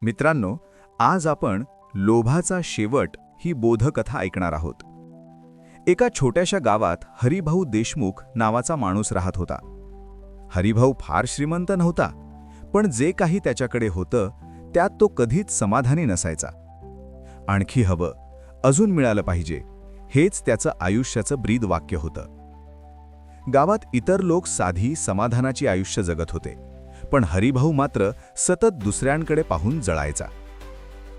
मित्रांनो, आज आपण लोभाचा शेवट ही बोधकथा ऐकणार आहोत. एका छोट्याशा गावात हरिभाऊ देशमुख नावाचा माणूस राहत होता. हरिभाऊ फार श्रीमंत नव्हता, पण जे काही त्याच्याकडे होतं त्यात तो कधीच समाधानी नसायचा. आणखी हवं, अजून मिळालं पाहिजे, हेच त्याचं आयुष्याचं ब्रीद वाक्य होतं. गावात इतर लोक साधी समाधानाची आयुष्य जगत होते, पण हरिभाऊ मात्र सतत दुसऱ्यांकडे पाहून जळायचा.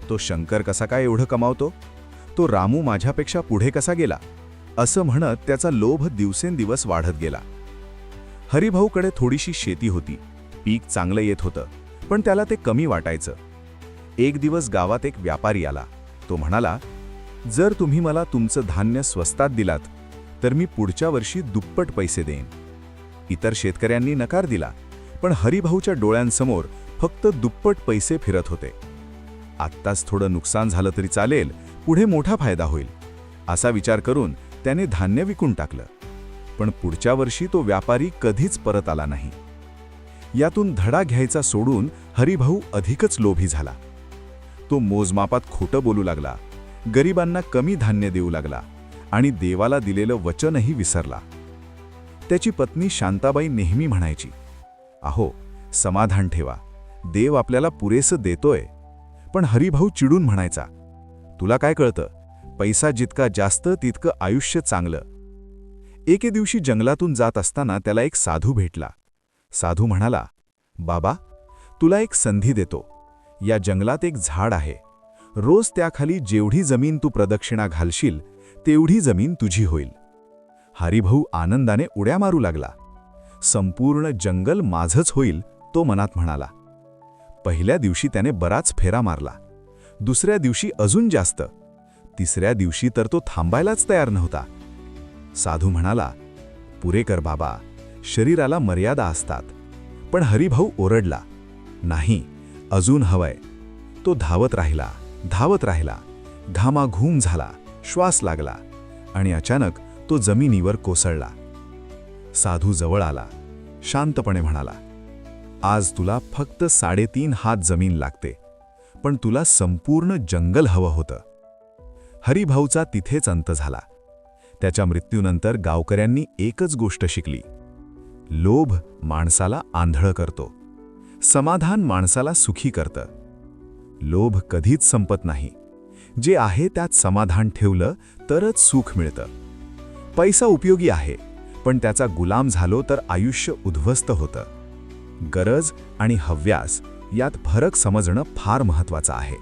तो शंकर कसा काय एवढं कमावतो, तो रामू माझ्यापेक्षा पुढे कसा गेला, असं म्हणत त्याचा लोभ दिवसेंदिवस वाढत गेला. हरिभाऊकडे थोडीशी शेती होती, पीक चांगलं येत होतं, पण त्याला ते कमी वाटायचं. एक दिवस गावात एक व्यापारी आला. तो म्हणाला, जर तुम्ही मला तुमचं धान्य स्वस्तात दिलात तर मी पुढच्या वर्षी दुप्पट पैसे देईन. इतर शेतकऱ्यांनी नकार दिला, पण हरिभाऊच्या डोळ्यांसमोर फक्त दुप्पट पैसे फिरत होते. आत्ताच थोडं नुकसान झालं तरी चालेल, पुढे मोठा फायदा होईल, असा विचार करून त्याने धान्य विकून टाकलं. पण पुढच्या वर्षी तो व्यापारी कधीच परत आला नाही. यातून धडा घ्यायचा सोडून हरिभाऊ अधिकच लोभी झाला. तो मोजमापात खोटं बोलू लागला, गरिबांना कमी धान्य देऊ लागला आणि देवाला दिलेलं वचनही विसरला. त्याची पत्नी शांताबाई नेहमी म्हणायची, अहो, समाधान ठेवा, देव आपल्याला पुरेसं देतोय. पण हरिभाऊ चिडून म्हणायचा, तुला काय कळतं, पैसा जितका जास्त तितकं आयुष्य चांगलं. एके दिवशी जंगलातून जात असताना त्याला एक साधू भेटला. साधू म्हणाला, बाबा, तुला एक संधी देतो. या जंगलात एक झाड आहे, रोज त्याखाली जेवढी जमीन तू प्रदक्षिणा घालशील तेवढी जमीन तुझी होईल. हरिभाऊ आनंदाने उड्या मारू लागला. संपूर्ण जंगल माझंच होईल, तो मनात म्हणाला. पहिल्या दिवशी त्याने बराच फेरा मारला, दुसऱ्या दिवशी अजून जास्त, तिसऱ्या दिवशी तर तो थांबायलाच तयार नव्हता. साधू म्हणाला, पुरे कर बाबा, शरीराला मर्यादा असतात. पण हरिभाऊ ओरडला, नाही, अजून हवंय. तो धावत राहिला, घामाघूम झाला, श्वास लागला आणि अचानक तो जमिनीवर कोसळला. साधू जवळ आला, शांतपणे म्हणाला, आज तुला फक्त 3.5 हात जमीन लागते, पण तुला संपूर्ण जंगल हवं होतं. हरिभाऊचा तिथेच अंत झाला. त्याच्या मृत्यूनंतर गावकऱ्यांनी एकच गोष्ट शिकली, लोभ माणसाला आंधळ करतो, समाधान माणसाला सुखी करतं. लोभ कधीच संपत नाही. जे आहे त्यात समाधान ठेवलं तरच सुख मिळतं. पैसा उपयोगी आहे, पण त्याचा गुलाम झालो तर आयुष्य उद्ध्वस्त होतं. गरज आणि हव्यास यात फरक समजणं फार महत्त्वाचं आहे.